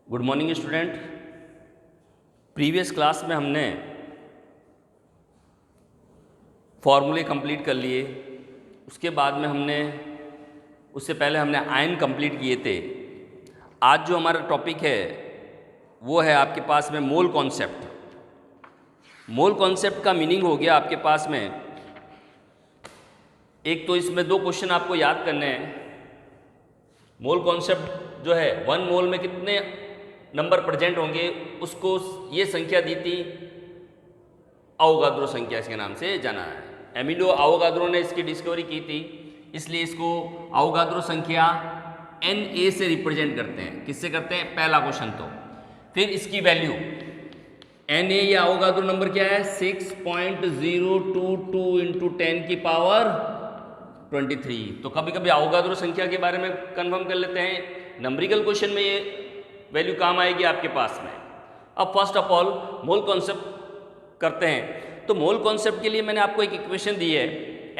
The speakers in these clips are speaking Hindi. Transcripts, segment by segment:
Good morning student. Previous class में हमने फॉर्मूले कंप्लीट कर लिए। उसके बाद में उससे पहले हमने आयन कंप्लीट किए थे। आज जो हमारा टॉपिक है वो है आपके पास में मोल कॉन्सेप्ट। मोल कॉन्सेप्ट का मीनिंग हो गया आपके पास में, एक तो इसमें दो क्वेश्चन आपको याद करने हैं। मोल कॉन्सेप्ट जो है 1 मोल में कितने नंबर प्रेजेंट होंगे, उसको ये संख्या दी थी अवोगाद्रो संख्या, इसके नाम से जाना है। एमिडो अवोगाद्रो ने इसकी डिस्कवरी की थी, इसलिए इसको अवोगाद्रो संख्या Na से रिप्रेजेंट करते हैं। किससे करते हैं? पहला क्वेश्चन। तो फिर इसकी वैल्यू Na या अवोगाद्रो नंबर क्या है? 6.022 इंटू 10 की पावर 23। तो कभी कभी अवोगाद्रो संख्या के बारे में कंफर्म कर लेते हैं, नंबरिकल क्वेश्चन में ये वैल्यू काम आएगी आपके पास में। अब first of all mole concept करते हैं। तो मोल कॉन्सेप्ट के लिए मैंने आपको एक इक्वेशन दी है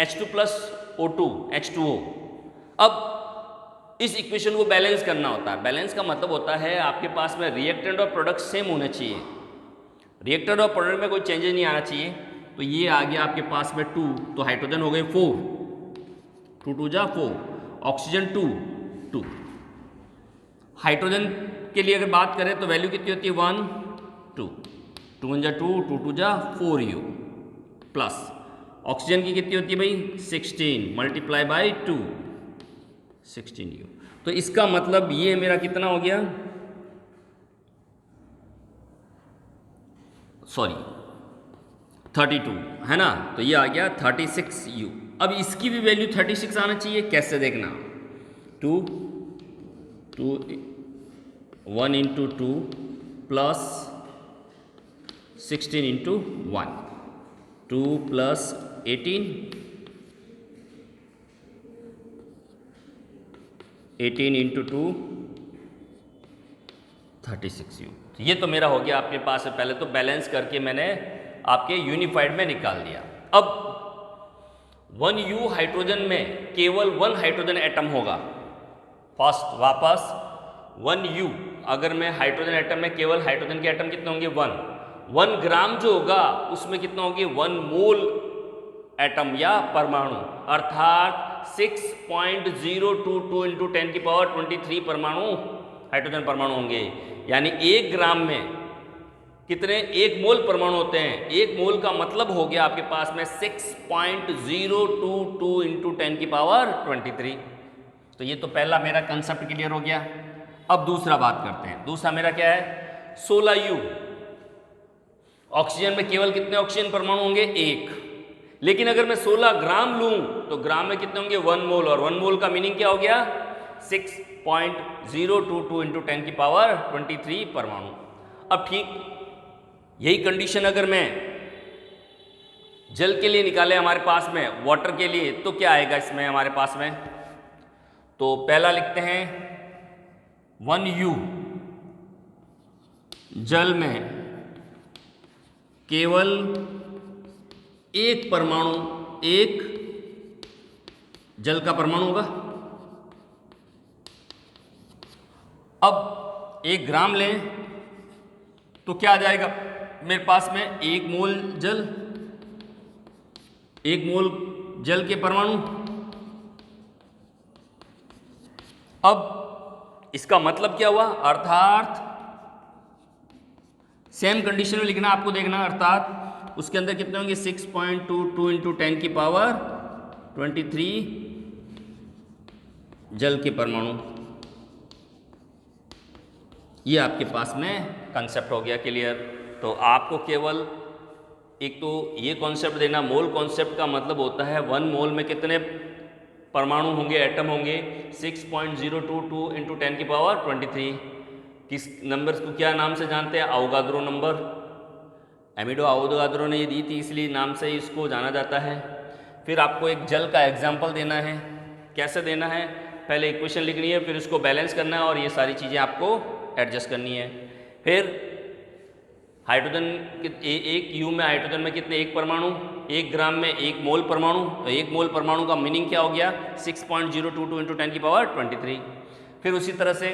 H2 + O2 H2O। अब इस इक्वेशन को बैलेंस करना होता है। बैलेंस का मतलब होता है आपके पास में रिएक्टेंट और प्रोडक्ट सेम होने चाहिए। रिएक्टेंट और प्रोडक्ट में कोई चेंजेस नहीं आना चाहिए। तो ये आ गया आपके पास में 2, तो हाइड्रोजन हो गए 4, 2 2 जा 4, ऑक्सीजन 2 2। हाइड्रोजन के लिए अगर बात करें तो वैल्यू कितनी होती है? 1 2, 2 1 जा 2, 2 2 जा 4U प्लस ऑक्सीजन की कितनी होती है भाई? 16 मल्टीप्लाई बाई 2 16U। तो इसका मतलब ये मेरा कितना हो गया? सॉरी 32 है ना। तो ये आ गया 36U। अब इसकी भी वैल्यू 36 आना चाहिए। कैसे देखना? 2 1 into 2 plus 16 into 1, 2 plus 18 into 2 36U। तो ये तो मेरा हो गया आपके पास है। पहले तो बैलेंस करके मैंने आपके यूनिफाइड में निकाल दिया। अब 1U हाइड्रोजन में केवल 1 हाइड्रोजन एटम होगा। फर्स्ट वापस 1U, अगर मैं हाइड्रोजन एटम में केवल हाइड्रोजन के एटम कितने होंगे? 1 ग्राम जो होगा उसमें कितना होंगे? 1 मोल एटम या परमाणु, अर्थात 6.022 इंटू 10 की पावर 23 परमाणु, हाइड्रोजन परमाणु होंगे। यानी 1 ग्राम में कितने? 1 मोल परमाणु होते हैं। 1 मोल का मतलब हो गया आपके पास में 6.022 इंटू 10 की पावर 23। तो ये तो पहला मेरा कंसेप्ट क्लियर हो गया। अब दूसरा बात करते हैं। दूसरा मेरा क्या है? 16U। ऑक्सीजन में केवल कितने ऑक्सीजन परमाणु होंगे? 1। लेकिन अगर मैं 16 ग्राम लूं तो ग्राम में कितने होंगे? 1 मोल। और 1 मोल का मीनिंग क्या हो गया? 6.022 इंटू 10 की पावर 23 परमाणु। अब ठीक यही कंडीशन अगर मैं जल के लिए निकाले हमारे पास में, वाटर के लिए, तो क्या आएगा इसमें हमारे पास में? तो पहला लिखते हैं 1U जल में केवल 1 परमाणु, 1 जल का परमाणु होगा। अब 1 ग्राम लें तो क्या आ जाएगा मेरे पास में? 1 मोल जल, 1 मोल जल के परमाणु। अब इसका मतलब क्या हुआ? अर्थात सेम कंडीशन में लिखना आपको, देखना। अर्थात उसके अंदर कितने होंगे? 6.22 इंटू 10 की पावर 23 जल के परमाणु। ये आपके पास में कंसेप्ट हो गया क्लियर। तो आपको केवल एक तो ये कॉन्सेप्ट देना, मोल कॉन्सेप्ट का मतलब होता है 1 मोल में कितने परमाणु होंगे, एटम होंगे? 6.022 इंटू 10 की पावर 23। किस नंबर को क्या नाम से जानते हैं? Avogadro number. एमिडो अवोगाद्रो ने ये दी थी, इसलिए नाम से ही इसको जाना जाता है। फिर आपको एक जल का एग्जाम्पल देना है। कैसे देना है? पहले इक्वेशन लिखनी है, फिर उसको बैलेंस करना है और ये सारी चीज़ें आपको एडजस्ट करनी है। फिर हाइड्रोजन एक U में हाइड्रोजन में कितने? 1 परमाणु। 1 ग्राम में 1 मोल परमाणु। तो 1 मोल परमाणु का मीनिंग क्या हो गया? 6.022 इंटू 10 की पावर 23। फिर उसी तरह से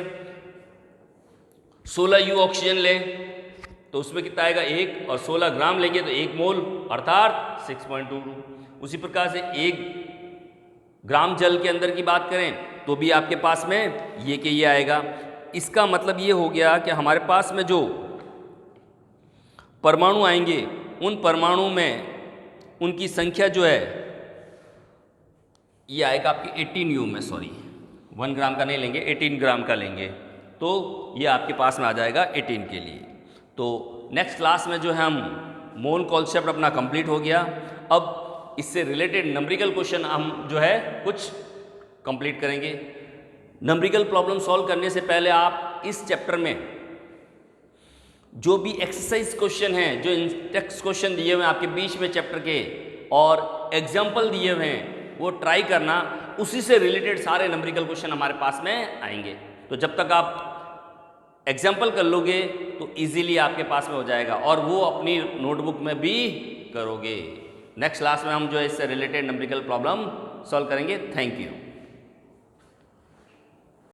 16 यू ऑक्सीजन ले तो उसमें कितना आएगा 1, और 16 ग्राम लेंगे तो 1 मोल अर्थात 6.22। उसी प्रकार से 1 ग्राम जल के अंदर की बात करें तो भी आपके पास में ये के ये आएगा। इसका मतलब ये हो गया कि हमारे पास में जो परमाणु आएंगे उन परमाणु में उनकी संख्या जो है ये आएगा आपके 18 यू में, सॉरी 1 ग्राम का नहीं लेंगे, 18 ग्राम का लेंगे तो ये आपके पास में आ जाएगा 18 के लिए। तो नेक्स्ट क्लास में जो है हम मोल कॉन्सेप्ट अपना कंप्लीट हो गया। अब इससे रिलेटेड नंबरिकल क्वेश्चन हम जो है कुछ कंप्लीट करेंगे। नंबरिकल प्रॉब्लम सॉल्व करने से पहले आप इस चैप्टर में जो भी एक्सरसाइज क्वेश्चन हैं, जो टेक्स्ट क्वेश्चन दिए हुए हैं आपके बीच में चैप्टर के और एग्जाम्पल दिए हुए हैं वो ट्राई करना, उसी से रिलेटेड सारे नंबरिकल क्वेश्चन हमारे पास में आएंगे। तो जब तक आप एग्जाम्पल कर लोगे तो इजीली आपके पास में हो जाएगा और वो अपनी नोटबुक में भी करोगे। नेक्स्ट क्लास में हम जो है इससे रिलेटेड नंबरिकल प्रॉब्लम सॉल्व करेंगे। Thank you.